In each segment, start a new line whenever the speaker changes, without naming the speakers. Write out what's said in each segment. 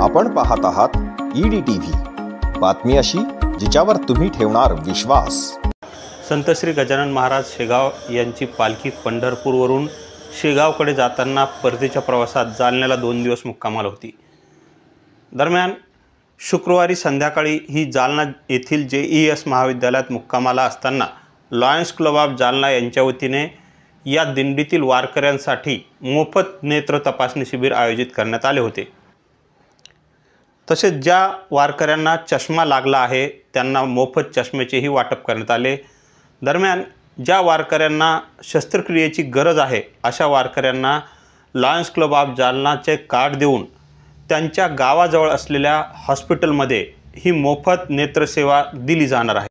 आपण पाहत आहात EDTV, बातमी अशी जिच्यावर तुम्ही ठेवणार विश्वास।
संत श्री गजानन महाराज शेगाव यांची पालखी पंढरपूरवरून शेगावकडे जाताना परतीच्या प्रवासात जालन्याला 2 दिवस मुक्कामाला होती। दरम्यान शुक्रवारी संध्याकाळी ही जालना येथील JES महाविद्यालयात मुक्कामाला असताना लायन्स क्लब ऑफ जालना यांच्या वतीने या दिंडीतील वारकऱ्यांसाठी मोफत नेत्र तपासणी शिबिर आयोजित करण्यात आले होते। तसेच ज्या वारकऱ्यांना चष्मा लागला आहे त्यांना मोफत चष्म्याचेही वाटप करण्यात आले। दरम्यान ज्या वारकऱ्यांना शस्त्रक्रियेची गरज आहे अशा वारकऱ्यांना लायन्स क्लब ऑफ जालनाचे कार्ड देऊन त्यांच्या गावाजवळ असलेल्या हॉस्पिटलमध्ये ही मोफत नेत्रसेवा दिली जाणार आहे।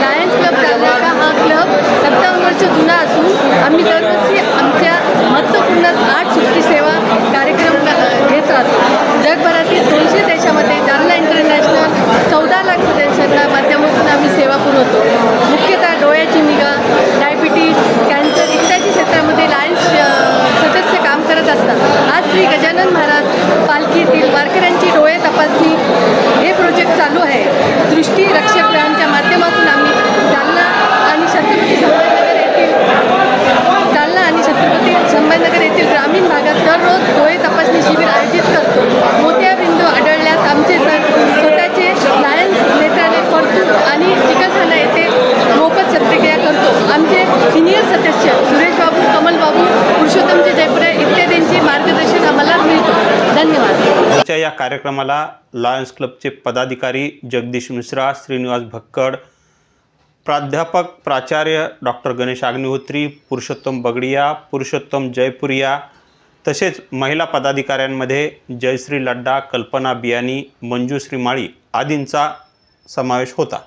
लायन्स क्लब जालना हा क्लब 57 वर्ष जुना असून आम्ही दरवर्षी आमच्या महत्त्वपूर्ण 8 सुट्टी सेवा कार्यक्रम घेत राहतो। जगभरातील 200 देशामध्ये जालना इंटरनॅशनल 14 लाख सदस्यांना माध्यमातून आम्ही सेवा पुरवतो। मुख्यतः डोळ्याची निगा, डायबिटीज, कॅन्सर इत्यादी क्षेत्रामध्ये लायन्स सदस्य काम करत असतात। आज श्री गजानन महाराज पालखीतील वारकऱ्यांची डोळे तपासणी हे प्रोजेक्ट चालू आहे। दृष्टी रक्षक ग्रहांच्या माध्यमातून आम्ही जालना आणि छत्रपती संभाजीनगर येथील ग्रामीण भागात दररोज डोळे तपासणी शिबिर आयोजित करतो। मोतियाबिंदू आढळल्यास आमचे स्वतःचे लायन्स नेत्रालय परतूर आणि चिकलठाणा येथे मोफत शस्त्रक्रिया करतो। आमचे सिनियर सदस्य सुरेश बाबू, कमल बाबू, पुरुषोत्तमजी जयपुरे इत्यादींचे मार्गदर्शन आम्हाला मिळतो। धन्यवाद।
या कार्यक्रमाला लायन्स क्लबचे पदाधिकारी जगदीश मिश्रा, श्रीनिवास भक्कड, प्राध्यापक प्राचार्य डॉक्टर गणेश अग्निहोत्री, पुरुषोत्तम बगडिया, पुरुषोत्तम जयपुरिया तसेच महिला पदाधिकाऱ्यांमध्ये जयश्री लड्डा, कल्पना बियानी, मंजुश्री माळी आदींचा समावेश होता।